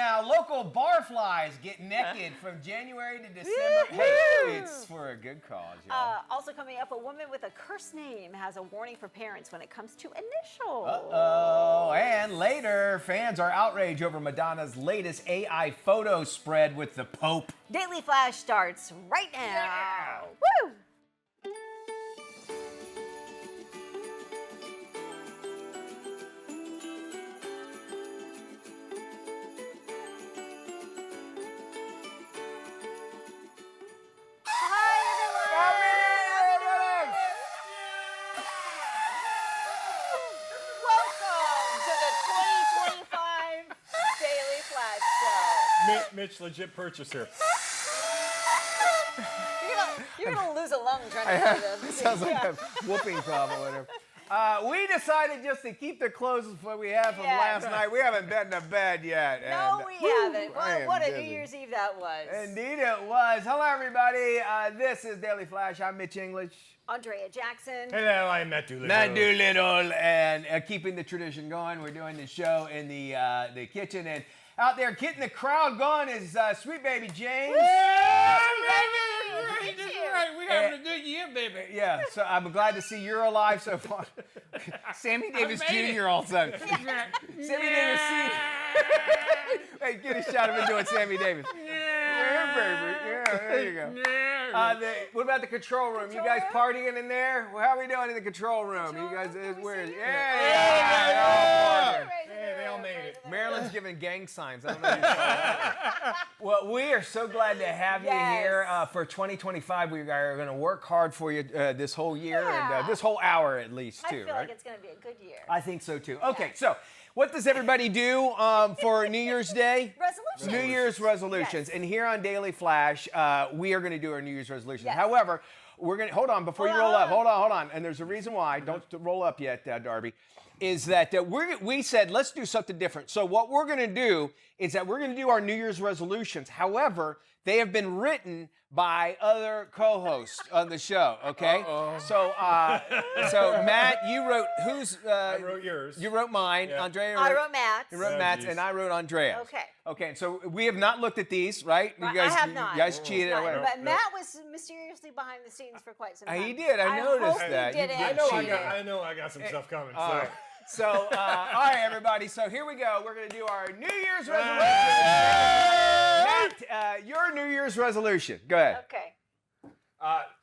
now, local barflies get naked from January to December. Hey, it's for a good cause, y'all. Also coming up, a woman with a cursed name has a warning for parents when it comes to initials. Uh-oh. And later, fans are outraged over Madonna's latest AI photo spread with the Pope. Daily Flash starts right now. Yeah. Woo! Mitch, legit purchaser. You're gonna lose a lung trying to do this. Sounds like a whooping problem or whatever. We decided just to keep the clothes what we have from last night. We haven't been to bed yet. No, we haven't. I What am a New busy. Year's Eve that was. Indeed it was. Hello, everybody. This is Daily Flash. I'm Mitch English. Andrea Jackson. Hello, I'm Matt Doolittle. Matt Doolittle. And keeping the tradition going, we're doing the show in the kitchen. And out there getting the crowd going is Sweet Baby James. Right, we're having a good year, baby. Yeah, so I'm glad to see you're alive so far. Sammy Davis Jr. also. Sammy Davis Sr. Hey, get a shot of him doing Sammy Davis. Yeah, baby. Yeah, there you go. What about the control room? You guys partying in there? Well, how are we doing in the control room? You guys, where is? Yeah. They all made it. Maryland's giving gang signs. I don't know if you saw that. Well, we are so glad to have you here for 2025. We are going to work hard for you this whole year and this whole hour at least, too. I feel like it's going to be a good year. I think so, too. Okay, so what does everybody do for New Year's Day? Resolutions. New Year's resolutions. Yes. And here on Daily Flash, we are going to do our New Year's resolutions. Yes. However, we're going to, hold on, before you roll up, hold on. And there's a reason why, don't roll up yet, Darby, is that we said, let's do something different. So what we're going to do is that we're going to do our New Year's resolutions. However, they have been written by other co-hosts on the show, okay? So Matt, you wrote, I wrote yours. You wrote mine. Yeah. Andrea I wrote Matt's. You wrote Matt's, and I wrote Andrea's. Okay. Okay, so we have not looked at these, right? I have not. You guys cheated or Not- whatever. But Matt was mysteriously behind the scenes for quite some time. He did. I noticed hope that. He You didn't. did I know I got some stuff coming. All So. right. So, all right, everybody. So here we go. We're going to do our New Year's resolution. Matt, your New Year's resolution. Go ahead. Okay.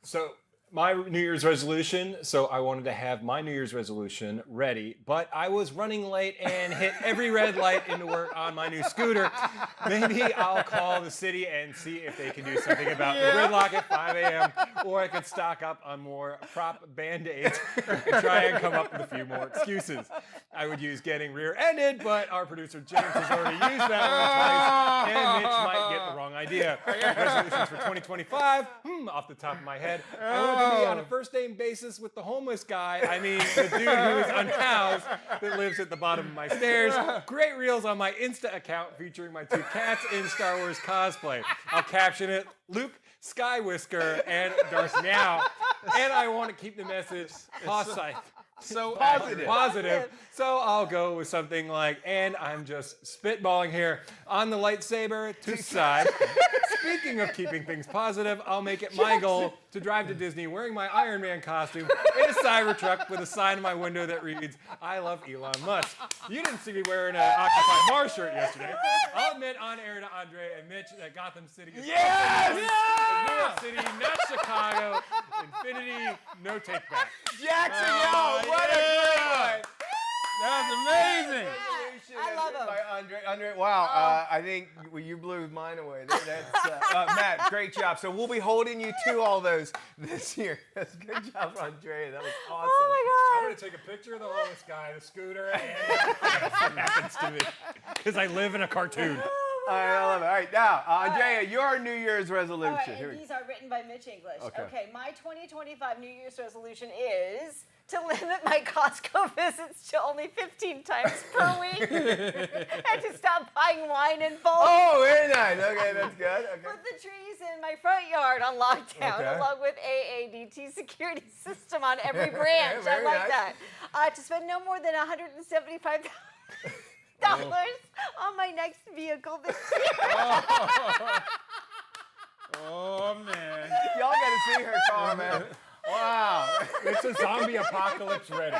So my New Year's resolution, so I wanted to have my New Year's resolution ready, but I was running late and hit every red light into work on my new scooter. Maybe I'll call the city and see if they can do something about the gridlock at 5 a.m. Or I could stock up on more prop Band-Aids and try and come up with a few more excuses. I would use getting rear-ended, but our producer James has already used that one twice, and Mitch might get the wrong idea. Resolutions for 2025, off the top of my head, I want to be on a first name basis with the homeless guy. I mean, the dude who is unhoused that lives at the bottom of my stairs. Great reels on my Insta account featuring my two cats in Star Wars cosplay. I'll caption it, Luke Skywhisker and Darth Now. And I want to keep the message positive. So positive. Positive. So I'll go with something like, and I'm just spitballing here, on the lightsaber to side. Speaking of keeping things positive, I'll make it my goal to drive to Disney wearing my Iron Man costume in a Cybertruck with a sign in my window that reads, I love Elon Musk. You didn't see me wearing an Occupy Mars shirt yesterday. I'll admit on air to Andre and Mitch that Gotham City is New York City, not Chicago. Infinity, no take back. Jackson, what a great one. That's amazing. I love him. By Andre, wow, I think you blew mine away. That's, Matt, great job. So we'll be holding you to all those this year. That's good job, Andrea. That was awesome. Oh I'm going to take a picture of the homeless guy, the scooter, and what happens to me. Because I live in a cartoon. All right, I love it. All right, now, Andrea, your New Year's resolution. All right, Here and we these are written by Mitch English. Okay. My 2025 New Year's resolution is to limit my Costco visits to only 15 times per week and to stop buying wine in bulk. Oh, very nice. Okay, that's good. Okay. Put the trees in my front yard on lockdown, Okay. along with AADT security system on every branch. I Very like nice. that. To spend no more than $175,000 on my next vehicle this year. Oh man. Y'all got to see her car, man. Wow. It's a zombie apocalypse ready.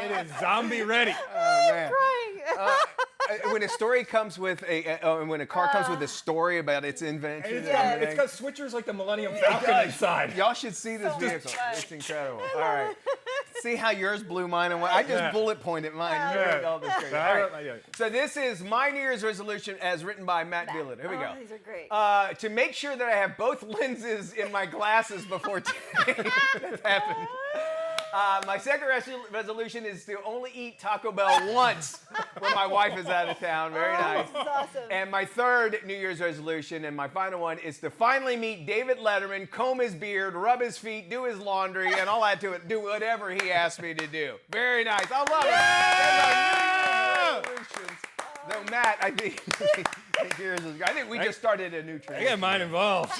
It is zombie ready. Oh, man. Crying. When a story comes with when a car comes with a story about its invention, and It's everything, got switchers like the Millennium Falcon inside. y'all should see this vehicle. fun. It's incredible. All right. See how yours blew mine and I just bullet pointed mine. You read all this crazy. All right. So this is my New Year's resolution as written by Matt Dillon. Here we go. These are great. To make sure that I have both lenses in my glasses before today. That's happened. My second resolution is to only eat Taco Bell once when my wife is out of town. Very nice. This is awesome. And my third New Year's resolution and my final one is to finally meet David Letterman, comb his beard, rub his feet, do his laundry, and all that to it, do whatever he asked me to do. Very nice. I love it. Those are New Year's resolutions. Though Matt, I think we just started a new I tradition. got mine involved.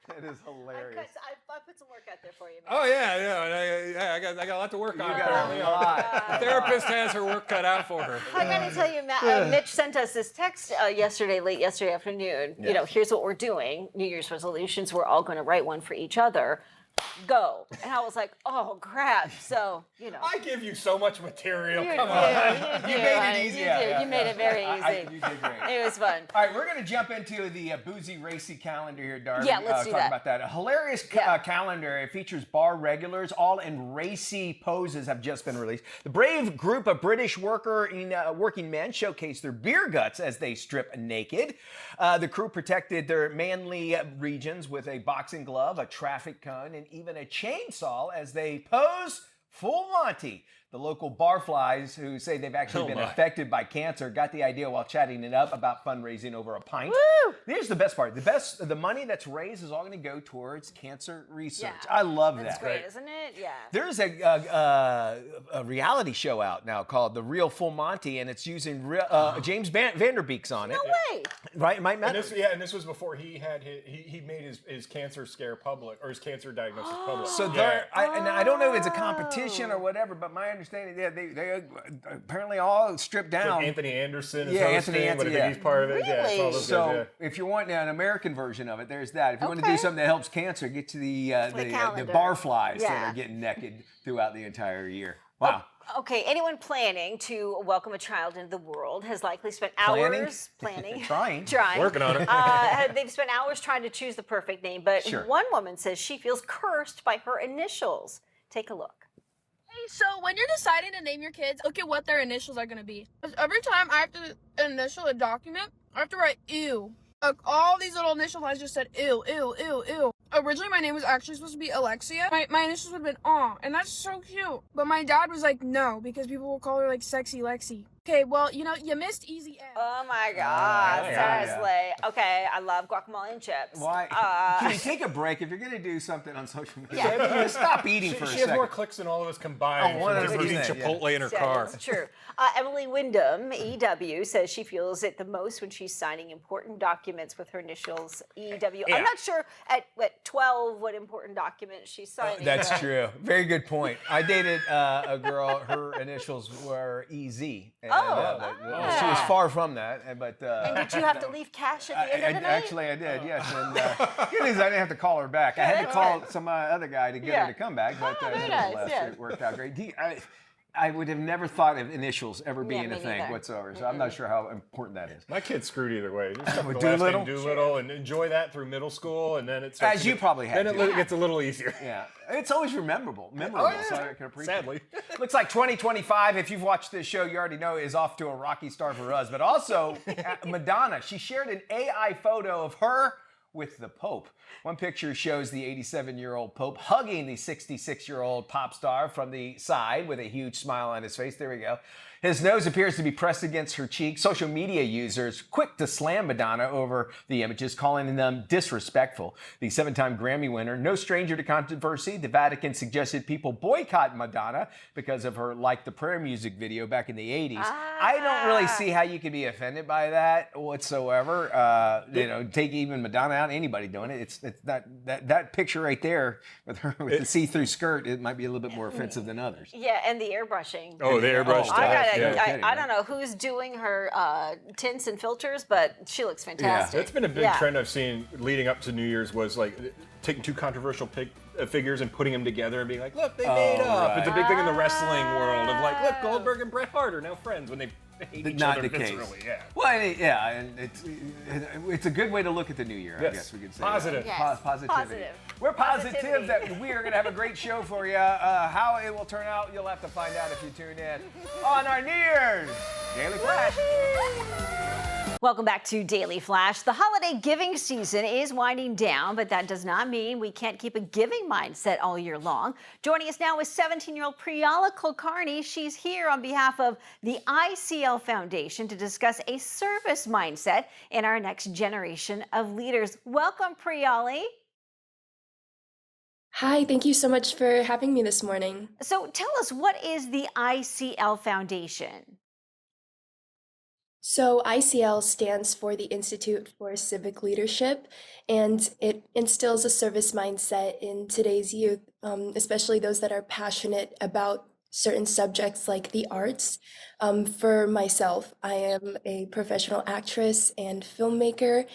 That is hilarious. I put some work out there for you, man. Oh yeah. I got a lot to work on. You got a lot. The therapist has her work cut out for her. I got to tell you, Matt, Mitch sent us this text late yesterday afternoon. Yes. You know, here's what we're doing. New Year's resolutions. We're all going to write one for each other. Go. And I was like, oh, crap. So, you know. I give you so much material. You Come did, on. You made it easy. You made it very easy. You did great. It was fun. All right, we're going to jump into the boozy, racy calendar here, Darby. Yeah, let's do talk that. about that. A hilarious calendar. It features bar regulars, all in racy poses, have just been released. The brave group of British working men showcase their beer guts as they strip naked. The crew protected their manly regions with a boxing glove, a traffic cone, and even a chainsaw as they pose full Monty. The local barflies, who say they've actually been affected by cancer, got the idea while chatting it up about fundraising over a pint. Woo! Here's the best part. The money that's raised is all going to go towards cancer research. Yeah. I love That's that. great, isn't it? Yeah. There's a reality show out now called The Real Full Monty, and it's using James Van Der Beek's on it. No way. Right, Mike? Matt? And this was before he had he made his cancer scare public, or his cancer diagnosis public. So I don't know if it's a competition or whatever, but my understanding, they apparently all stripped down. Like Anthony Anderson is Yeah, hosting, Anthony but I Anderson, think he's part of it. Yeah, it's all those So guys, if you want an American version of it, there's that. If you want to do Okay. something that helps cancer, get to the calendar. barflies that Yeah. are getting naked throughout the entire year. Wow. Okay, anyone planning to welcome a child into the world has likely spent Planning? hours planning. Trying. Working on it. They've spent hours trying to choose the perfect name, but Sure. one woman says she feels cursed by her initials. Take a look. Hey, so when you're deciding to name your kids, look at what their initials are going to be. 'Cause every time I have to initial a document, I have to write ew. Like all these little initial lines just said ew, ew, ew, ew. Originally, my name was actually supposed to be Alexia. My initials would have been Aw, and that's so cute. But my dad was like, no, because people will call her like Sexy Lexi. Okay, well, you know, you missed Easy F. Oh my God, yeah. seriously. Okay, I love guacamole and chips. Why? Can you take a break if you're going to do something on social media? Yeah. Stop eating for a She second. has more clicks than all of us combined. Oh, from just 100%, eating yeah. Chipotle in her Yeah, car. It's true. Emily Wyndham, EW, says she feels it the most when she's signing important documents with her initials EW. Yeah. I'm not sure at 12 what important document she's signing. That's but- true. Very good point. I dated a girl. Her initials were EZ. And, she was far from that. But And did you have to leave cash at the end of the night? actually, I did. Yes. And good news, I didn't have to call her back. I had to call some other guy to get her to come back. But very nice, nevertheless, yeah. it worked out great. I would have never thought of initials ever being me a thing neither. whatsoever. So I'm not sure how important that is. My kid's screwed either way. Just stuck with the Doolittle? last name Doolittle and enjoy that through middle school, and then it starts As to you get- probably had Then to. It gets a little easier. Yeah, it's always memorable, so I can appreciate Sadly. it. Looks like 2025, if you've watched this show, you already know, is off to a rocky start for us. But also, Madonna, she shared an AI photo of her with the Pope. One picture shows the 87-year-old Pope hugging the 66-year-old pop star from the side with a huge smile on his face. There we go. His nose appears to be pressed against her cheek. Social media users quick to slam Madonna over the images, calling them disrespectful. The 7-time Grammy winner, no stranger to controversy, the Vatican suggested people boycott Madonna because of her Like the Prayer music video back in the 80s. I don't really see how you could be offended by that whatsoever. Take even Madonna out, anybody doing it. It's that picture right there with her with the see-through skirt, it might be a little bit more offensive than others. Yeah, and the airbrushing. Oh, the airbrush I gotta Yeah. I don't know who's doing her tints and filters, but she looks fantastic. That's been a big Yeah. trend I've seen leading up to New Year's was like taking two controversial figures and putting them together and being like, look, they made up. right. It's a big thing in the wrestling world of like, look, Goldberg and Bret Hart are now friends when they hate each Not other the case. viscerally. Yeah. Well, and it's a good way to look at the new year. I Yes. guess we could say Positive. Yes. Positivity. Positive. We're positive Positivity. that we are going to have a great show for you. How it will turn out, you'll have to find out if you tune in on our New Year's Daily Flash. Welcome back to Daily Flash. The holiday giving season is winding down, but that does not mean we can't keep a giving mindset all year long. Joining us now is 17-year-old Priyala Kulkarni. She's here on behalf of the ICL Foundation to discuss a service mindset in our next generation of leaders. Welcome, Priyali. Hi, thank you so much for having me this morning. So tell us, what is the ICL Foundation? So, ICL stands for the Institute for Civic Leadership, and it instills a service mindset in today's youth, especially those that are passionate about certain subjects like the arts. For myself, I am a professional actress and filmmaker,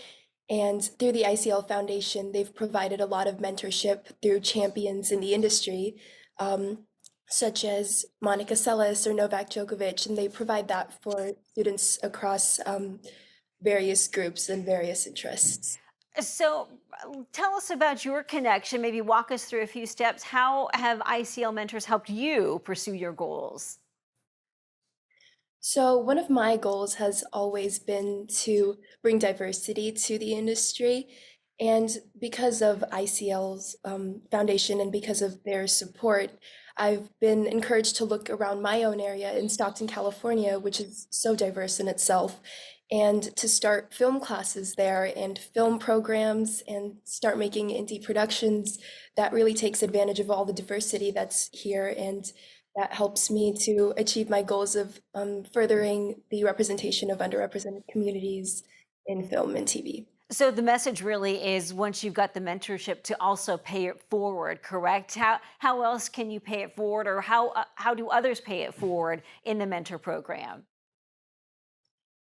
and through the ICL Foundation, they've provided a lot of mentorship through champions in the industry. Such as Monica Seles or Novak Djokovic, and they provide that for students across various groups and various interests. So tell us about your connection. Maybe walk us through a few steps. How have ICL mentors helped you pursue your goals? So one of my goals has always been to bring diversity to the industry. And because of ICL's foundation and because of their support, I've been encouraged to look around my own area in Stockton, California, which is so diverse in itself, and to start film classes there and film programs and start making indie productions that really takes advantage of all the diversity that's here, and that helps me to achieve my goals of furthering the representation of underrepresented communities in film and TV. So the message really is, once you've got the mentorship, to also pay it forward, correct? How else can you pay it forward, or how do others pay it forward in the mentor program?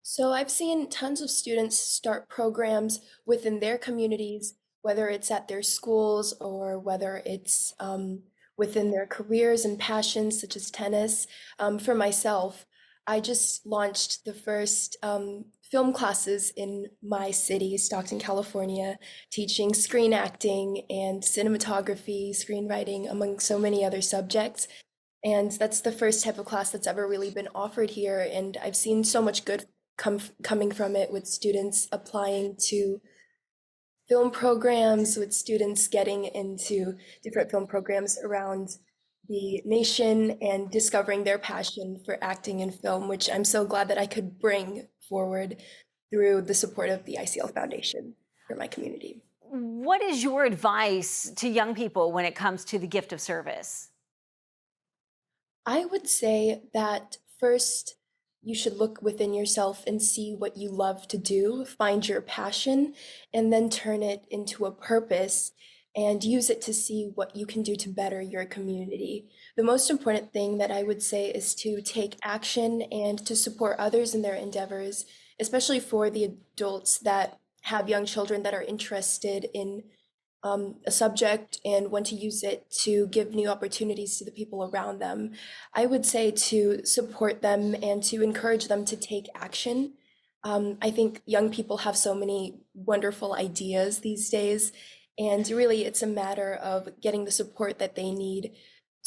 So I've seen tons of students start programs within their communities, whether it's at their schools or whether it's within their careers and passions, such as tennis. For myself, I just launched the first film classes in my city, Stockton, California, teaching screen acting and cinematography, screenwriting, among so many other subjects. And that's the first type of class that's ever really been offered here. And I've seen so much good coming from it, with students applying to film programs, with students getting into different film programs around the nation and discovering their passion for acting in film, which I'm so glad that I could bring forward through the support of the ICL Foundation for my community. What is your advice to young people when it comes to the gift of service? I would say that first, you should look within yourself and see what you love to do, find your passion, and then turn it into a purpose and use it to see what you can do to better your community. The most important thing that I would say is to take action and to support others in their endeavors, especially for the adults that have young children that are interested in a subject and want to use it to give new opportunities to the people around them. I would say to support them and to encourage them to take action. I think young people have so many wonderful ideas these days, and really it's a matter of getting the support that they need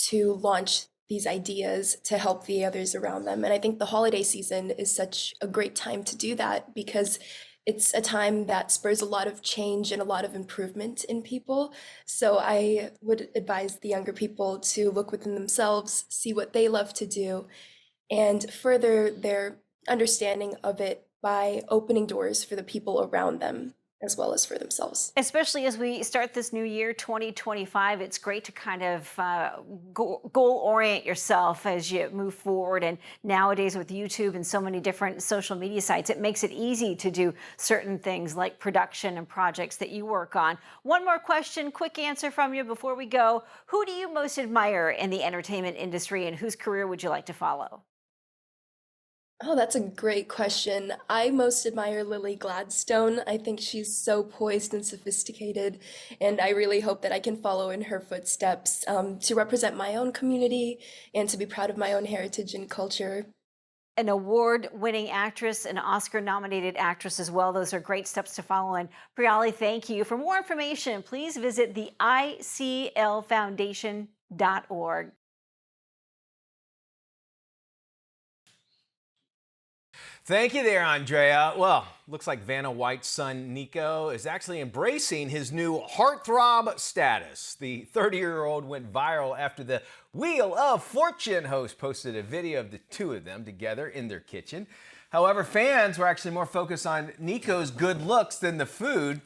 to launch these ideas to help the others around them. And I think the holiday season is such a great time to do that, because it's a time that spurs a lot of change and a lot of improvement in people. So I would advise the younger people to look within themselves, see what they love to do, and further their understanding of it by opening doors for the people around them as well as for themselves. Especially as we start this new year, 2025, it's great to kind of goal orient yourself as you move forward. And nowadays with YouTube and so many different social media sites, it makes it easy to do certain things like production and projects that you work on. One more question, quick answer from you before we go. Who do you most admire in the entertainment industry, and whose career would you like to follow? Oh, that's a great question. I most admire Lily Gladstone. I think she's so poised and sophisticated, and I really hope that I can follow in her footsteps to represent my own community and to be proud of my own heritage and culture. An award-winning actress, an Oscar-nominated actress as well. Those are great steps to follow. And Priyali, thank you. For more information, please visit the ICLFoundation.org. Thank you there, Andrea. Well, looks like Vanna White's son, Nico, is actually embracing his new heartthrob status. The 30-year-old went viral after the Wheel of Fortune host posted a video of the two of them together in their kitchen. However, fans were actually more focused on Nico's good looks than the food,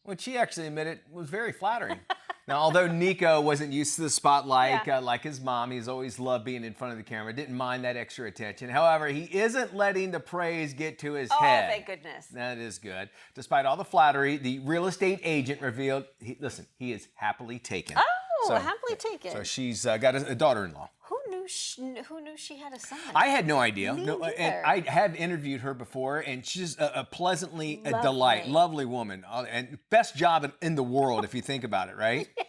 which he actually admitted was very flattering. Now, although Nico wasn't used to the spotlight like his mom, he's always loved being in front of the camera, didn't mind that extra attention. However, he isn't letting the praise get to his head. Oh, thank goodness. That is good. Despite all the flattery, the real estate agent revealed, he is happily taken. Oh, happily taken. So she's got a daughter-in-law. Who knew she had a son? I had no idea. Me No, neither. and I have interviewed her before, and she's a pleasantly a Lovely. delight, lovely woman, and best job in the world if you think about it, right? Yes.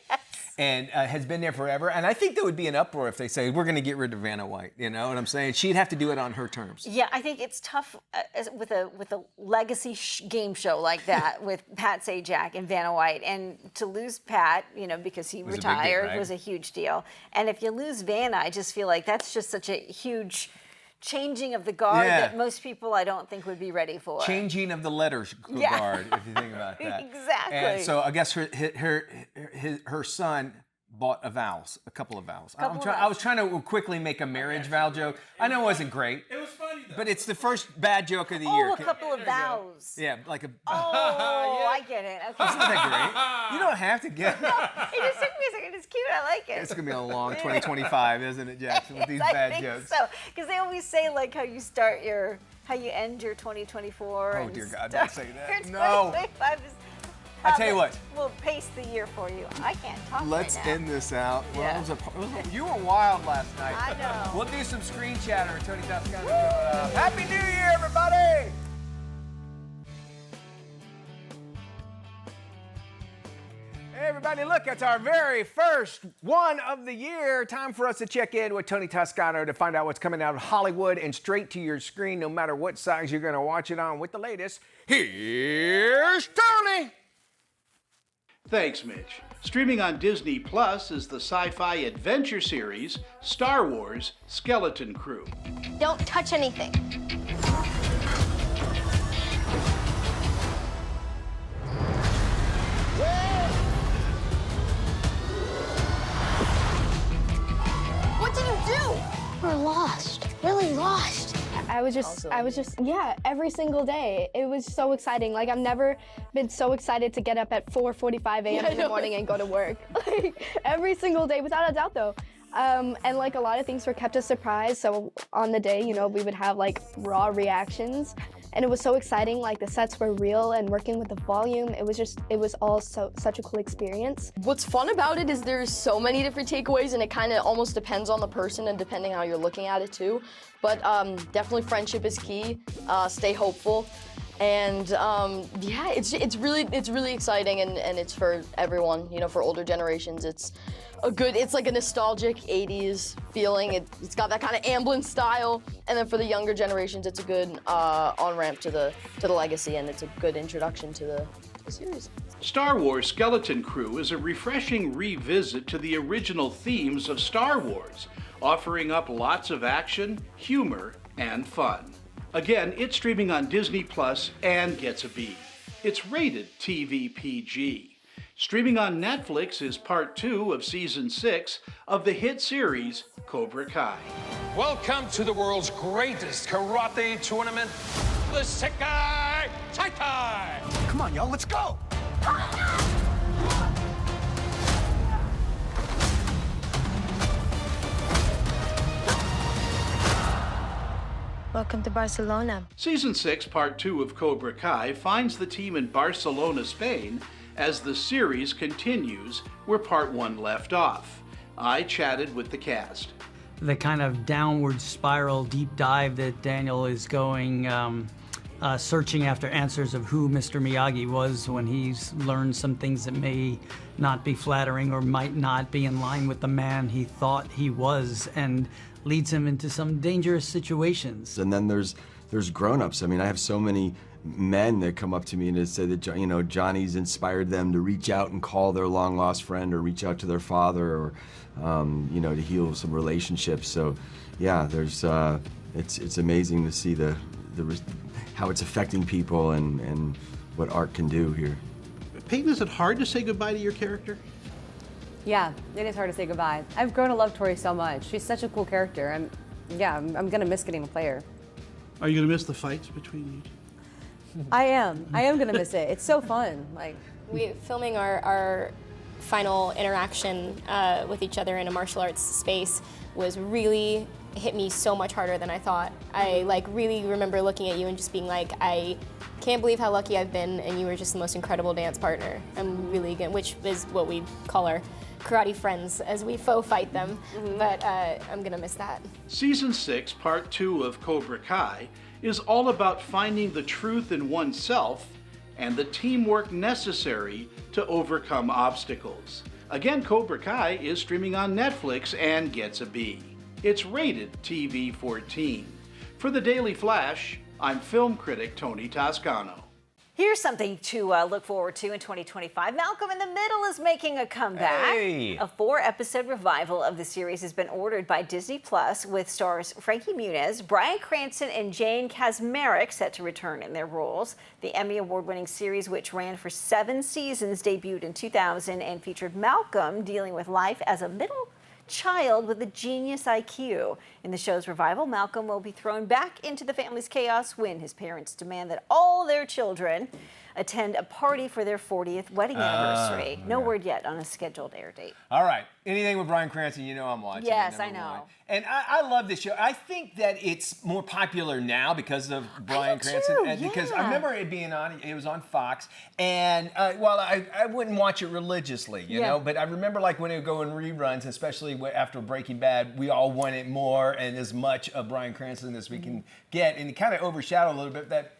And has been there forever. And I think there would be an uproar if they say we're going to get rid of Vanna White. You know what I'm saying? She'd have to do it on her terms. Yeah, I think it's tough with a legacy game show like that with Pat Sajak and Vanna White, and to lose Pat, because he Was a big deal, retired, right? was a huge deal. And if you lose Vanna, I just feel like that's just such a huge changing of the guard that most people I don't think would be ready for. Changing of the letters guard, if you think about that. Exactly. And so I guess her son bought a couple of vows. I was trying to quickly make a marriage vow joke. I know it wasn't great. It was funny though. But it's the first bad joke of the year. Oh, a couple of vows. Yeah, like a. Oh, I get it. Okay. Isn't that great? You don't have to get it. It just took me a second. It's cute. I like it. It's gonna be a long 2025, isn't it, Jackson? With these I bad think jokes. so, because they always say like how you end your 2024. Oh, and dear God, start don't say that. your No. 2025 is I tell you what. We'll pace the year for you. I can't talk Let's right now. end this out. Well, Yeah. you were wild last night. I know. We'll do some screen chatter. Tony Toscano coming up. Happy New Year, everybody! Hey, everybody, look, it's our very first one of the year. Time for us to check in with Tony Toscano to find out what's coming out of Hollywood and straight to your screen, no matter what size you're going to watch it on with the latest. Here's Tony! Thanks, Mitch. Streaming on Disney Plus is the sci-fi adventure series Star Wars: Skeleton Crew. Don't touch anything. What did you do? We're lost. Really lost. I was just, yeah, every single day. It was so exciting. Like, I've never been so excited to get up at 4:45 a.m. in the morning and go to work. Like, every single day, without a doubt, though. And like a lot of things were kept a surprise. So on the day, we would have like raw reactions. And it was so exciting. Like, the sets were real, and working with the volume, it was all such a cool experience. What's fun about it is there's so many different takeaways, and it kind of almost depends on the person and depending how you're looking at it too. But definitely friendship is key. Stay hopeful. And yeah, it's really exciting, and it's for everyone. For older generations, it's like a nostalgic 80s feeling. It's got that kind of Amblin style, and then for the younger generations, it's a good on-ramp to the legacy, and it's a good introduction to the series. Star Wars: Skeleton Crew is a refreshing revisit to the original themes of Star Wars, offering up lots of action, humor, and fun. Again, it's streaming on Disney Plus and gets a B. It's rated TV PG. Streaming on Netflix is part 2 of season 6 of the hit series Cobra Kai. Welcome to the world's greatest karate tournament, the Sekai Taikai. Come on, y'all, let's go! Welcome to Barcelona. Season 6, part 2 of Cobra Kai finds the team in Barcelona, Spain, as the series continues where part 1 left off. I chatted with the cast. the kind of downward spiral deep dive that Daniel is going, searching after answers of who Mr. Miyagi was when he's learned some things that may not be flattering or might not be in line with the man he thought he was, and leads him into some dangerous situations. And then there's grown-ups. I mean, I have so many men that come up to me and they say that, you know, Johnny's inspired them to reach out and call their long-lost friend or reach out to their father or, you know, to heal some relationships. So, yeah, there's, it's amazing to see how it's affecting people and what art can do here. Peyton, is it hard to say goodbye to your character? Yeah, it is hard to say goodbye. I've grown to love Tori so much. She's such a cool character. I'm gonna miss getting to play her. Are you gonna miss the fights between you two? I am gonna miss it. It's so fun. Like, filming our final interaction with each other in a martial arts space was really hit me so much harder than I thought. I really remember looking at you and just being like, I can't believe how lucky I've been, and you were just the most incredible dance partner. I'm really good, which is what we call our karate friends as we faux fight them, but I'm gonna miss that. Season 6, Part 2 of Cobra Kai is all about finding the truth in oneself and the teamwork necessary to overcome obstacles. Again, Cobra Kai is streaming on Netflix and gets a B. It's rated TV-14. For the Daily Flash, I'm film critic Tony Toscano. Here's something to look forward to in 2025. Malcolm in the Middle is making a comeback. Hey. A 4-episode revival of the series has been ordered by Disney Plus, with stars Frankie Muniz, Bryan Cranston, and Jane Kaczmarek set to return in their roles. The Emmy Award-winning series, which ran for 7 seasons, debuted in 2000 and featured Malcolm dealing with life as a middle child with a genius IQ. In the show's revival, Malcolm will be thrown back into the family's chaos when his parents demand that all their children attend a party for their 40th wedding anniversary. No word yet on a scheduled air date. All right. Anything with Bryan Cranston, you know I'm watching. Yes, it, I know. #1. And I love this show. I think that it's more popular now because of Bryan Cranston. too, And because I yeah. remember it being on, it was on Fox. And well, I wouldn't watch it religiously, you know, but I remember like when it would go in reruns, especially after Breaking Bad, we all wanted more and as much of Bryan Cranston as we can get. And it kind of overshadowed a little bit that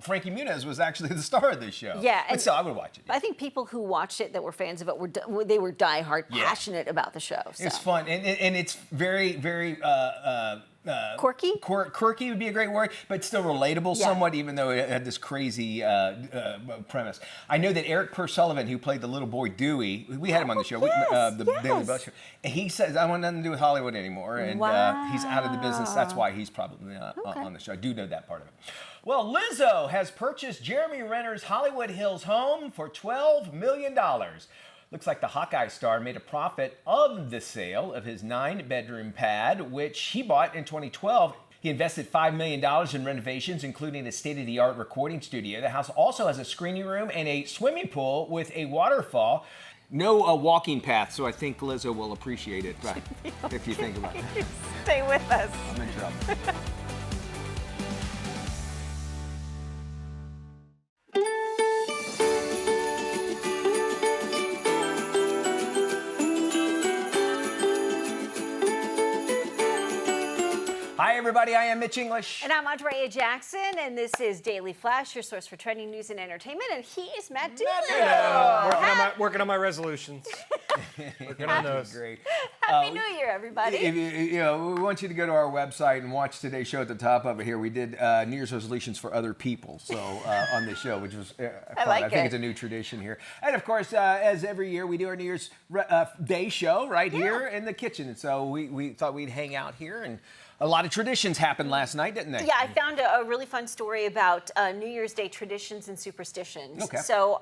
Frankie Muniz was actually the star of this show. Yeah. But still, I would watch it. I think people who watched it that were fans of it they were diehard, passionate about the show. So. It's fun, and it's very, very quirky. Quirky would be a great word, but still relatable somewhat, even though it had this crazy premise. I know that Eric Purr-Sullivan, who played the little boy Dewey, we had him on the show, the Daily Buzz show. And he says, "I want nothing to do with Hollywood anymore," and he's out of the business. That's why he's probably on the show. I do know that part of it. Well, Lizzo has purchased Jeremy Renner's Hollywood Hills home for $12 million. Looks like the Hawkeye star made a profit of the sale of his 9-bedroom pad, which he bought in 2012. He invested $5 million in renovations, including a state-of-the-art recording studio. The house also has a screening room and a swimming pool with a waterfall. No walking path, so I think Lizzo will appreciate it, if you think about it. Stay with us. I'm in trouble. Hi, everybody. I am Mitch English. And I'm Andrea Jackson, and this is Daily Flash, your source for trending news and entertainment. And he is Matt Doolittle. Working on my resolutions. Working on those. Great. Happy New Year, everybody. If you know, we want you to go to our website and watch today's show at the top of it here. We did New Year's resolutions for other people, so on this show, which was fun. I think it's a new tradition here. And of course, as every year, we do our New Year's Day show right here in the kitchen. And so we thought we'd hang out here, and a lot of traditions happened last night, didn't they? Yeah, I found a really fun story about New Year's Day traditions and superstitions. Okay. So,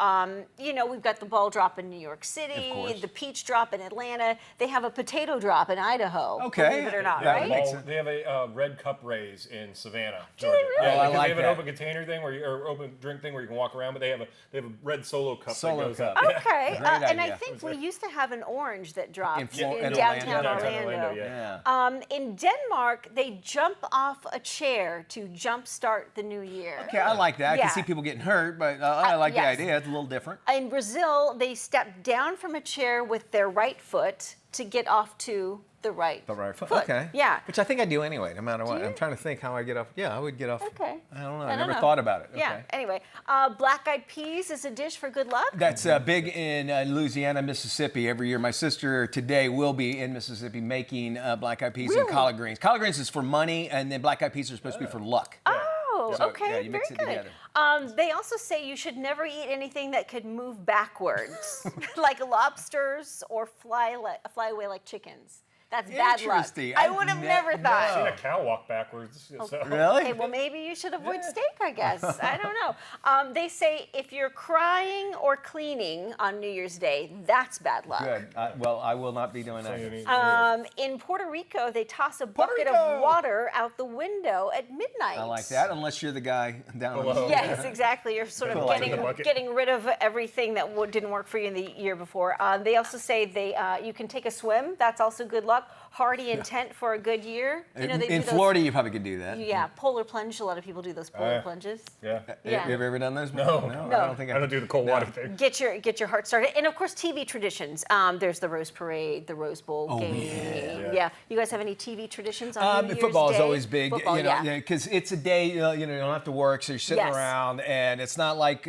you know, we've got the ball drop in New York City, the peach drop in Atlanta. They have a potato drop in Idaho. Okay. Believe it or not, Yeah, right? They have a red cup raise in Savannah, Do they Georgia. really? Yeah, I because like they have that. an open container thing or open drink thing where you can walk around, but they have a red solo cup. Solo that goes cup. up. Yeah. Okay, Great and I idea. think we used to have an orange that dropped In downtown Orlando. Orlando. Yeah. In Denmark, they jump off a chair to jumpstart the new year. Okay, I like that. I can see people getting hurt, but I like the yes. idea. It's a little different. In Brazil, they step down from a chair with their right foot to get off to the right foot. foot. Okay. Yeah. Which I think I do anyway, no matter what. Do you? I'm trying to think how I get off. Yeah, I would get off. Okay. I don't know. I I don't never know. thought about it. Yeah. Okay. Anyway, black-eyed peas is a dish for good luck. That's big in Louisiana, Mississippi. Every year, my sister today will be in Mississippi making black-eyed peas and collard greens. Collard greens is for money, and then black-eyed peas are supposed to be for luck. Oh, So, okay, yeah, you mix very it good. together. They also say you should never eat anything that could move backwards, like lobsters or fly away like chickens. That's bad luck. Interesting. I would have never I've thought. seen a cow walk backwards. So. Really? Okay, well, maybe you should avoid steak, I guess. I don't know. They say if you're crying or cleaning on New Year's Day, that's bad luck. Good. Well, I will not be doing that. In Puerto Rico, they toss a bucket of water out the window at midnight. I like that, unless you're the guy down below. Yes, exactly. You're sort of getting rid of everything that didn't work for you in the year before. They also say you can take a swim. That's also good luck. Hearty intent for a good year. You know, they in do Florida, you probably could do that. Yeah, polar plunge. A lot of people do those polar plunges. Yeah. Yeah. Have you ever done those? No. I don't think I don't do the cold water thing. Get your heart started, and of course TV traditions. There's the Rose Parade, the Rose Bowl game. Yeah. You guys have any TV traditions on New Year's football Day? is always big, Football, because it's a day you don't have to work, so you're sitting around, and it's not like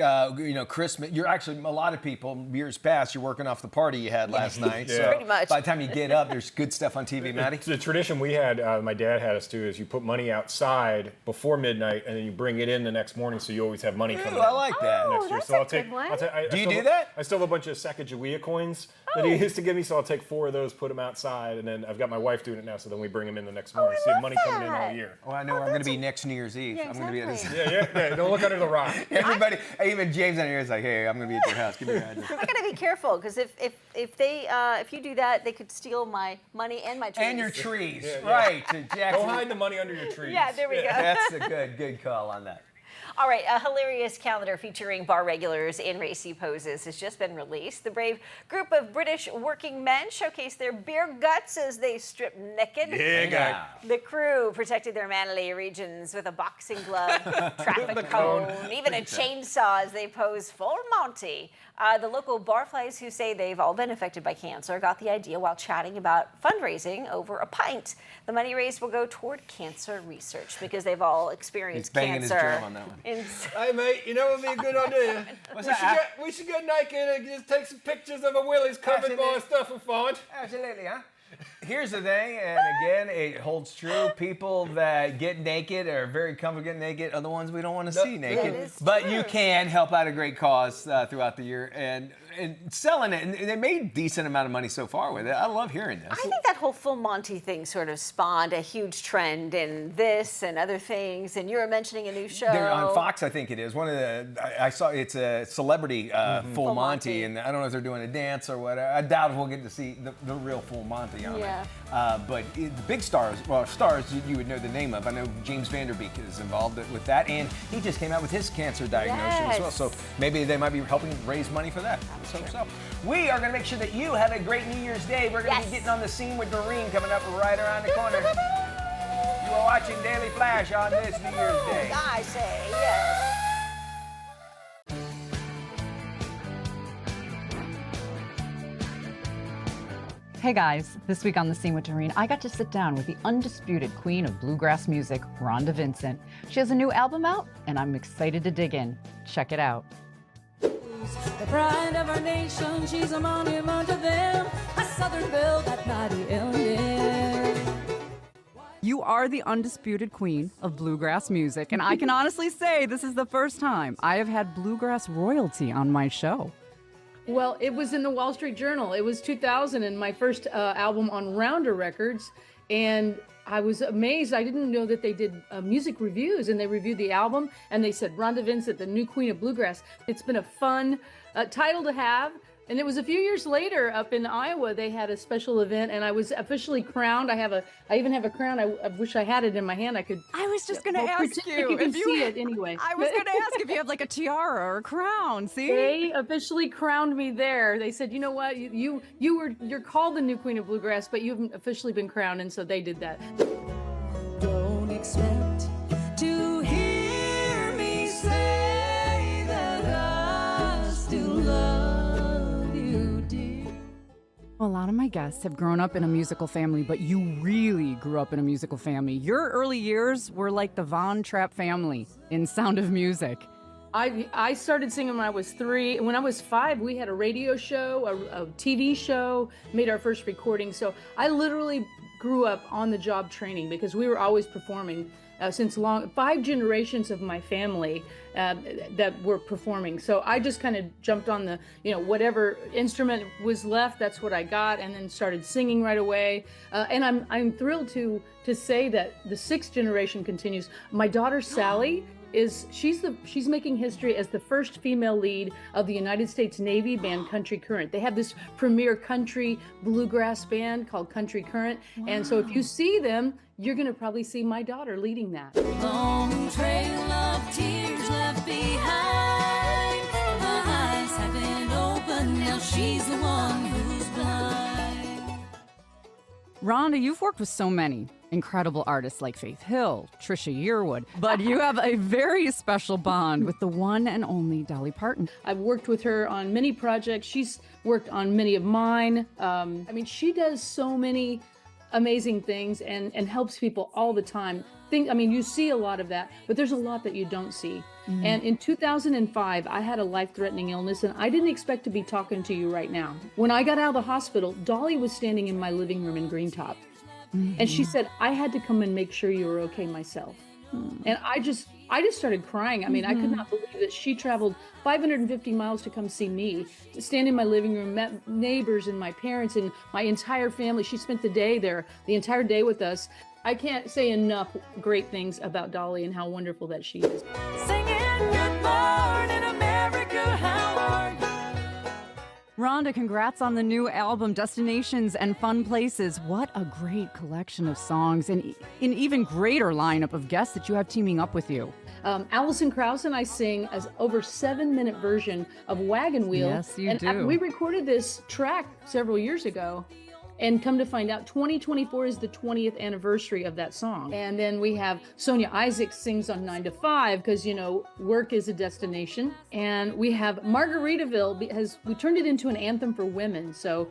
Christmas. You're actually a lot of people years past. You're working off the party you had last night. So pretty much. by the time you get up, there's good stuff on TV, Maddie. The tradition we had, my dad had us do, is you put money outside before midnight, and then you bring it in the next morning, so you always have money coming in. I like that. Next year. That's So a I'll take. good one. Do you do that? I still have a bunch of Sacagawea coins that he used to give me, so I'll take 4 of those, put them outside, and then I've got my wife doing it now, so then we bring them in the next morning. So you have money coming in all year. Well, I know where I'm going to be next New Year's Eve. Yeah, I'm going to be at exactly. this. Yeah. Don't look under the rock. Everybody, even James on here is like, hey, I'm going to be at your house. Give me your address. I gotta be careful because if you do that, they could steal my money and my trees. And your trees, Yeah. right? Jackson. Don't hide the money under your trees. Yeah, there we go. That's a good call on that. All right, a hilarious calendar featuring bar regulars in racy poses has just been released. The brave group of British working men showcase their beer guts as they strip naked. Yeah. The crew protected their manly regions with a boxing glove, traffic cone, even a chainsaw as they pose full Monty. The local barflies who say they've all been affected by cancer got the idea while chatting about fundraising over a pint. The money raised will go toward cancer research because they've all experienced He's banging cancer. his drum on that one. Hey mate, you know what would be a good idea? We should get naked and just take some pictures of our willies covered by stuff we find. Absolutely, huh? Here's the thing, and again, it holds true. People that get naked or are very comfortable getting naked are the ones we don't want to see naked. But you can help out a great cause throughout the year and selling it. And they made a decent amount of money so far with it. I love hearing this. I think that whole full Monty thing sort of spawned a huge trend in this and other things. And you were mentioning a new show. They're on Fox, I think it is. One of the I saw it's a celebrity Full Monty, and I don't know if they're doing a dance or whatever. I doubt if we'll get to see the real Full Monty on it. But the big stars you would know the name of. I know James Van Der Beek is involved with that, and he just came out with his cancer diagnosis as well. So maybe they might be helping raise money for that. So we are going to make sure that you have a great New Year's Day. We're going to be getting on the scene with Doreen coming up right around the corner. You are watching Daily Flash on this New Year's Day. I say yes. Hey guys, this week on The Scene with Doreen, I got to sit down with the undisputed queen of bluegrass music, Rhonda Vincent. She has a new album out, and I'm excited to dig in. Check it out. The pride of our nation, she's a monument to them, a southern belle, that mighty Indian. You are the undisputed queen of bluegrass music, and I can honestly say this is the first time I have had bluegrass royalty on my show. Well, it was in the Wall Street Journal. It was 2000 and my first album on Rounder Records. And I was amazed. I didn't know that they did music reviews, and they reviewed the album and they said, Rhonda Vincent, the new queen of bluegrass. It's been a fun title to have. And it was a few years later up in Iowa, they had a special event and I was officially crowned. I even have a crown. I wish I had it in my hand. I was just going to ask you if can see it anyway. I was going to ask if you have like a tiara or a crown. See, they officially crowned me there. They said, you know what, you're called the new queen of bluegrass, but you've officially been crowned, and so they did that. Don't expect to hear me say that I still love you, dear. Well, a lot of my guests have grown up in a musical family, but you really grew up in a musical family. Your early years were like the Von Trapp family in Sound of Music. I started singing when I was 3. When I was 5, we had a radio show, a TV show, made our first recording. So I literally grew up on the job training because we were always performing since 5 generations of my family that were performing. So I just kind of jumped on the, whatever instrument was left, that's what I got, and then started singing right away. And I'm thrilled to say that the 6th generation continues. My daughter Sally she's making history as the first female lead of the United States Navy band Country Current. They have this premier country bluegrass band called Country Current. Wow. And so if you see them, you're going to probably see my daughter leading that. Long trail of tears left behind. Her eyes have been opened, now she's the one who's blind. Rhonda, you've worked with so many incredible artists like Faith Hill, Trisha Yearwood, but you have a very special bond with the one and only Dolly Parton. I've worked with her on many projects. She's worked on many of mine. She does so many amazing things and helps people all the time. You see a lot of that, but there's a lot that you don't see. Mm-hmm. And in 2005, I had a life-threatening illness, and I didn't expect to be talking to you right now. When I got out of the hospital, Dolly was standing in my living room in Greentop. Mm-hmm. And she said, I had to come and make sure you were okay myself. Mm-hmm. And I just started crying. I could not believe that she traveled 550 miles to come see me, to stand in my living room, met neighbors and my parents and my entire family. She spent the day there, the entire day with us. I can't say enough great things about Dolly and how wonderful that she is. Singing good morning, America, how are you? Rhonda, congrats on the new album, Destinations and Fun Places. What a great collection of songs and an even greater lineup of guests that you have teaming up with you. Alison Krauss and I sing as over 7-minute version of Wagon Wheel. Yes, you do. We recorded this track several years ago. And come to find out, 2024 is the 20th anniversary of that song. And then we have Sonia Isaacs sings on 9 to 5 because, work is a destination. And we have Margaritaville we turned it into an anthem for women. So,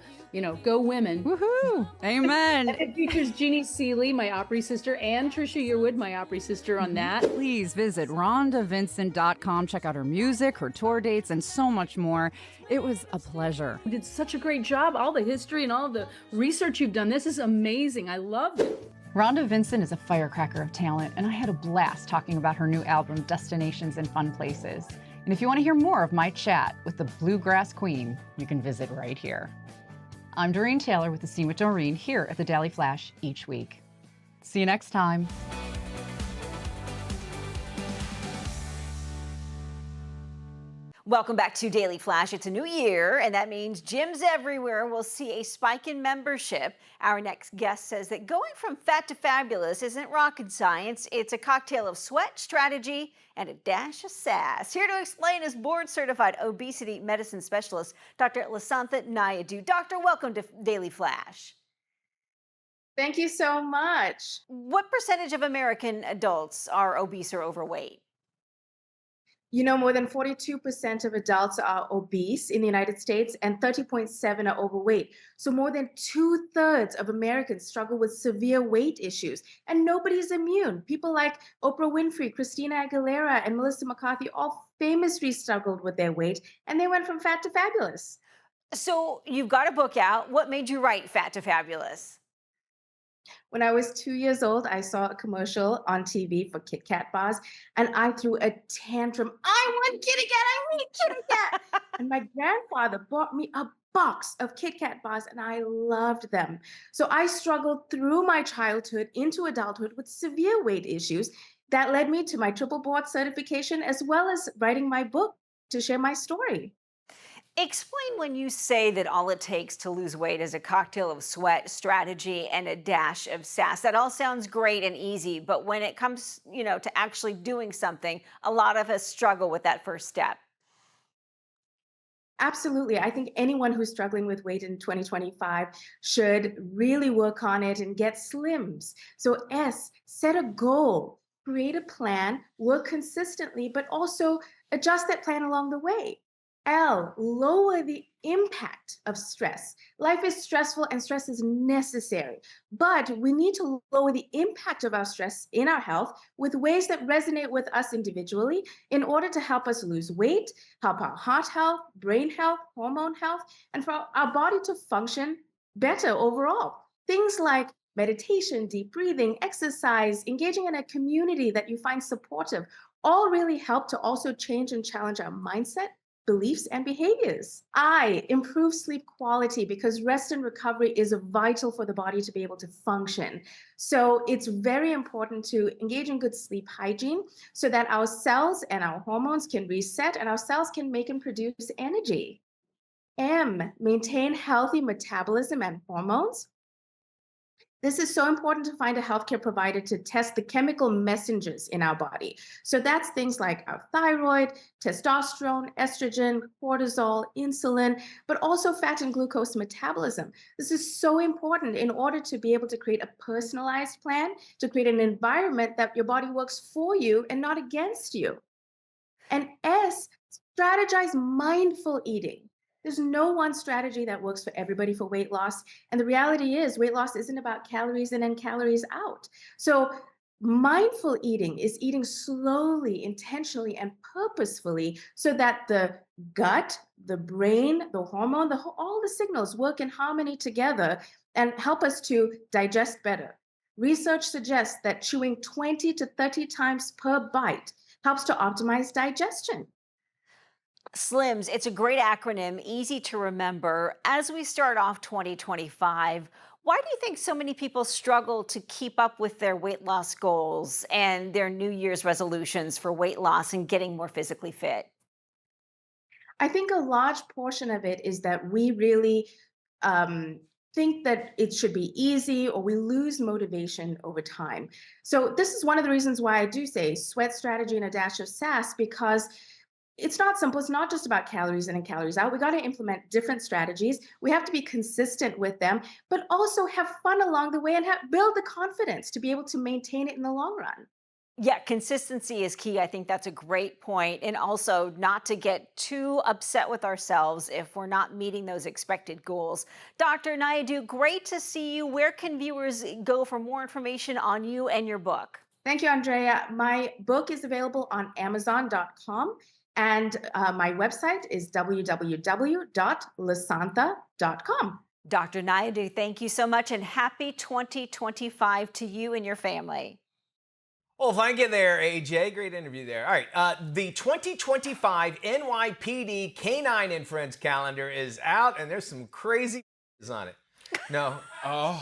go women. Woohoo! Amen. And it features Jeannie Seeley, my Opry sister, and Trisha Yearwood, my Opry sister, on that. Please visit RhondaVincent.com. Check out her music, her tour dates, and so much more. It was a pleasure. You did such a great job. All the history and all the research you've done. This is amazing. I loved it. Rhonda Vincent is a firecracker of talent, and I had a blast talking about her new album, Destinations and Fun Places. And if you want to hear more of my chat with the Bluegrass Queen, you can visit right here. I'm Doreen Taylor with The Scene with Doreen here at the Daily Flash each week. See you next time. Welcome back to Daily Flash. It's a new year, and that means gyms everywhere will see a spike in membership. Our next guest says that going from fat to fabulous isn't rocket science. It's a cocktail of sweat, strategy, and a dash of sass. Here to explain is board-certified obesity medicine specialist, Dr. Lasantha Naidu. Doctor, welcome to Daily Flash. Thank you so much. What percentage of American adults are obese or overweight? More than 42% of adults are obese in the United States and 30.7% are overweight. So more than 2/3 of Americans struggle with severe weight issues, and nobody's immune. People like Oprah Winfrey, Christina Aguilera, and Melissa McCarthy all famously struggled with their weight, and they went from fat to fabulous. So you've got a book out. What made you write Fat to Fabulous? When I was 2 years old, I saw a commercial on TV for Kit Kat bars, and I threw a tantrum. I want Kitty Kat, I want Kitty Kat. And my grandfather bought me a box of Kit Kat bars, and I loved them. So I struggled through my childhood into adulthood with severe weight issues. That led me to my triple board certification, as well as writing my book to share my story. Explain when you say that all it takes to lose weight is a cocktail of sweat, strategy, and a dash of sass. That all sounds great and easy, but when it comes, to actually doing something, a lot of us struggle with that first step. Absolutely. I think anyone who's struggling with weight in 2025 should really work on it and get slims. So S, set a goal, create a plan, work consistently, but also adjust that plan along the way. L, lower the impact of stress. Life is stressful and stress is necessary, but we need to lower the impact of our stress in our health with ways that resonate with us individually in order to help us lose weight, help our heart health, brain health, hormone health, and for our body to function better overall. Things like meditation, deep breathing, exercise, engaging in a community that you find supportive, all really help to also change and challenge our mindset, beliefs, and behaviors. I, improve sleep quality because rest and recovery is vital for the body to be able to function. So it's very important to engage in good sleep hygiene so that our cells and our hormones can reset and our cells can make and produce energy. M, maintain healthy metabolism and hormones. This is so important to find a healthcare provider to test the chemical messengers in our body. So that's things like our thyroid, testosterone, estrogen, cortisol, insulin, but also fat and glucose metabolism. This is so important in order to be able to create a personalized plan, to create an environment that your body works for you and not against you. And S, strategize mindful eating. There's no one strategy that works for everybody for weight loss. And the reality is weight loss isn't about calories in and calories out. So mindful eating is eating slowly, intentionally, and purposefully so that the gut, the brain, the hormone, all the signals work in harmony together and help us to digest better. Research suggests that chewing 20 to 30 times per bite helps to optimize digestion. SLIMS, it's a great acronym, easy to remember. As we start off 2025, why do you think so many people struggle to keep up with their weight loss goals and their New Year's resolutions for weight loss and getting more physically fit? I think a large portion of it is that we really think that it should be easy or we lose motivation over time. So this is one of the reasons why I do say sweat strategy and a dash of sass, because it's not simple. It's not just about calories in and calories out. We got to implement different strategies. We have to be consistent with them, but also have fun along the way and build the confidence to be able to maintain it in the long run. Yeah, consistency is key. I think that's a great point. And also not to get too upset with ourselves if we're not meeting those expected goals. Dr. Naidu, great to see you. Where can viewers go for more information on you and your book? Thank you, Andrea. My book is available on Amazon.com. And my website is www.lasantha.com. Dr. Naidu, thank you so much and happy 2025 to you and your family. Well, thank you there, AJ. Great interview there. All right, the 2025 NYPD Canine and Friends calendar is out, and there's some crazy on it. No. I'm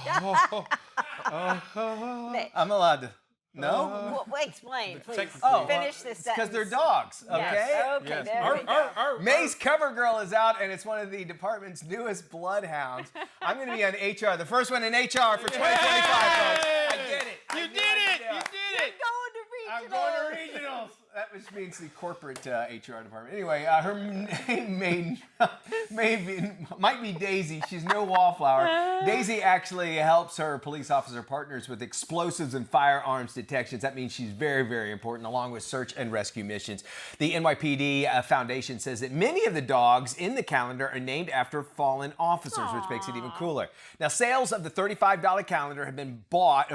allowed to. No? Well, explain, please. Finish this sentence. Because they're dogs, okay? Yes. Okay, yes. there we go. May's CoverGirl is out, and it's one of the department's newest bloodhounds. I'm going to be on HR, the first one in HR for 2025, folks. I get it. You did it. I'm going to regionals. That which means the corporate HR department. Anyway, her name might be Daisy. She's no wallflower. Daisy actually helps her police officer partners with explosives and firearms detections. That means she's very, very important, along with search and rescue missions. The NYPD Foundation says that many of the dogs in the calendar are named after fallen officers, which makes it even cooler. Now, sales of the $35 calendar have been brought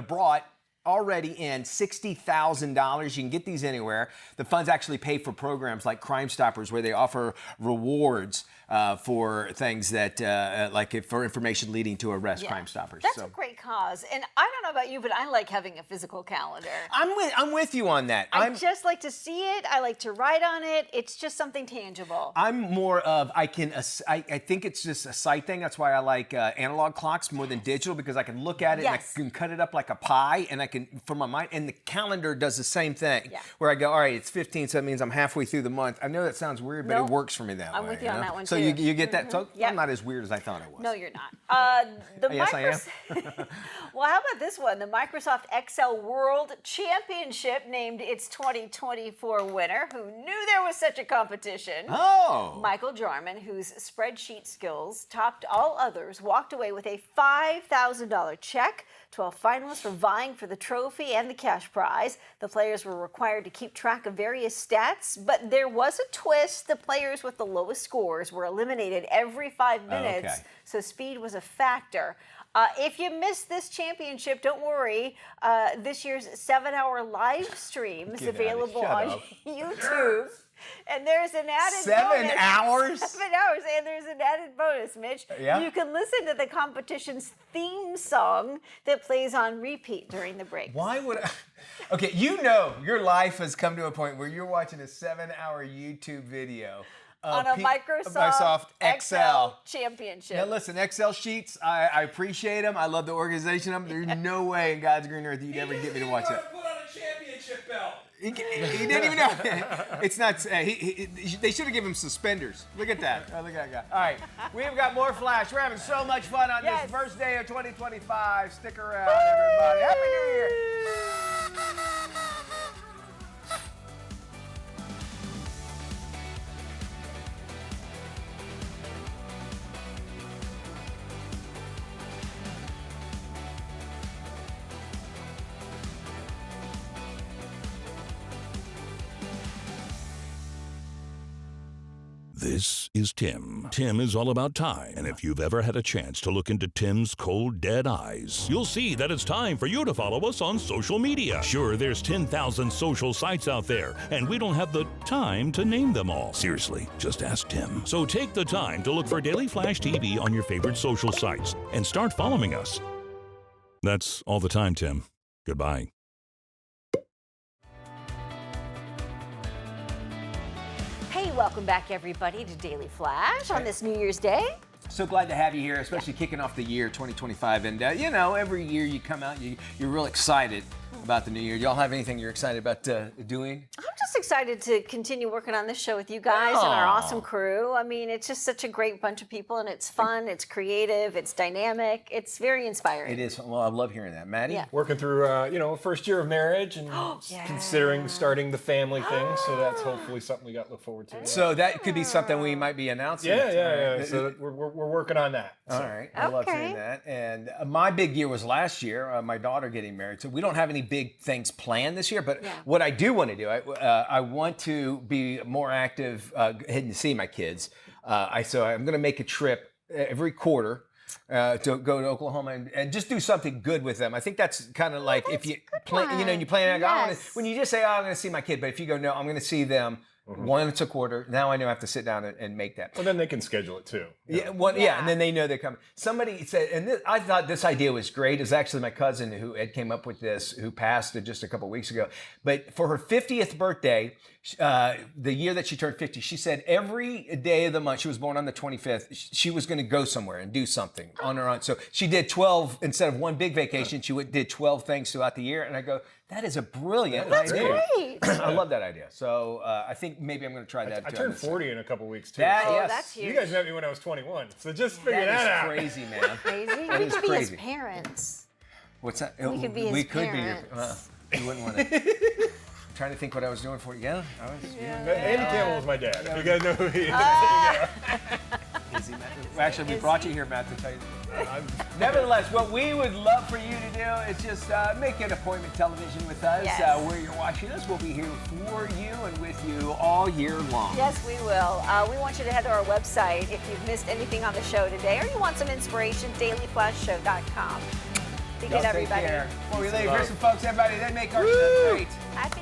already in $60,000. You can get these anywhere. The funds actually pay for programs like Crime Stoppers, where they offer rewards for things that, for information leading to arrest Crime Stoppers. That's a great cause. And I don't know about you, but I like having a physical calendar. I'm with you on that. I just like to see it. I like to write on it. It's just something tangible. I'm more of, I think it's just a sight thing. That's why I like analog clocks more than digital, because I can look at it and I can cut it up like a pie, and I can, from my mind, and the calendar does the same thing. Yeah. Where I go, all right, it's 15, so that means I'm halfway through the month. I know that sounds weird, but it works for me that way. I'm with you on that one, so too. You get that? So I'm not as weird as I thought I was. No, you're not. Yes, I am. Well, how about this one? The Microsoft Excel World Championship named its 2024 winner. Who knew there was such a competition? Oh! Michael Jarman, whose spreadsheet skills topped all others, walked away with a $5,000 check 12 finalists were vying for the trophy and the cash prize. The players were required to keep track of various stats, but there was a twist. The players with the lowest scores were eliminated every 5 minutes, okay. so speed was a factor. If you missed this championship, don't worry. This year's 7-hour live stream is available on YouTube. And there's an added 7 hours? 7 hours, and there's an added bonus, Mitch. Yeah? You can listen to the competition's theme song that plays on repeat during the break. Why would I? Okay, you know your life has come to a point where you're watching a 7-hour YouTube video On a Microsoft Excel championship. Now listen, Excel sheets, I appreciate them. I love the organization of them. There's no way in God's green earth you'd ever get me to watch that. Put on a championship belt. He didn't even know. It's not. They should have given him suspenders. Look at that. Oh, look at that guy. All right, we've got more Flash. We're having so much fun on this first day of 2025. Stick around, everybody. Happy New Year. This is Tim. Tim is all about time, and if you've ever had a chance to look into Tim's cold, dead eyes, you'll see that it's time for you to follow us on social media. Sure, there's 10,000 social sites out there, and we don't have the time to name them all. Seriously, just ask Tim. So take the time to look for Daily Flash TV on your favorite social sites, and start following us. That's all the time, Tim. Goodbye. Hey, welcome back, everybody, to Daily Flash on this New Year's Day. So glad to have you here, especially kicking off the year 2025. And, you know, every year you come out, you're real excited about the new year. Y'all have anything you're excited about doing? I'm just excited to continue working on this show with you guys and our awesome crew. I mean, it's just such a great bunch of people, and it's fun, it's creative, it's dynamic, it's very inspiring. It is. Well, I love hearing that. Maddie? Yeah. Working through, first year of marriage and considering starting the family thing. So that's hopefully something we got to look forward to. So that could be something we might be announcing. Yeah. So we're working on that. All right. I love hearing that. And my big year was last year, my daughter getting married. So we don't have any big things planned this year. But what I do want to do, I want to be more active heading to see my kids. So I'm going to make a trip every quarter to go to Oklahoma and just do something good with them. I think that's kind of like if you plan, you plan out, when you just say, I'm going to see my kid, but if you go, no, I'm going to see them once a quarter, now I know I have to sit down and make that. Well, then they can schedule it too. And then they know they're coming. Somebody said, and I thought this idea was great. It's actually my cousin who came up with this, who passed just a couple of weeks ago. But for her 50th birthday, the year that she turned 50, she said every day of the month, she was born on the 25th, she was going to go somewhere and do something on her own. So she did 12, instead of one big vacation, she did 12 things throughout the year. And I go, that is a brilliant idea. Great. I love that idea. So I think maybe I'm going to try that I too. turned 40 in a couple weeks too. That's huge. You guys met me when I was 21, so just figure that out. That is crazy, man. Crazy? That We is could be crazy. his parents. What's that? We could be his parents. You wouldn't want to. Trying to think what I was doing for you. Yeah, I was. Andy Campbell was my dad. If you guys know who he is. Easy, Matt. Actually, we brought you here, Matt, to tell you. Nevertheless, what we would love for you to do is just make an appointment television with us. Yes. Where you're watching us, we'll be here for you and with you all year long. Yes, we will. We want you to head to our website if you've missed anything on the show today or you want some inspiration, dailyflashshow.com. Be good, everybody. Before we leave, here's some folks, everybody, they make our show great. Happy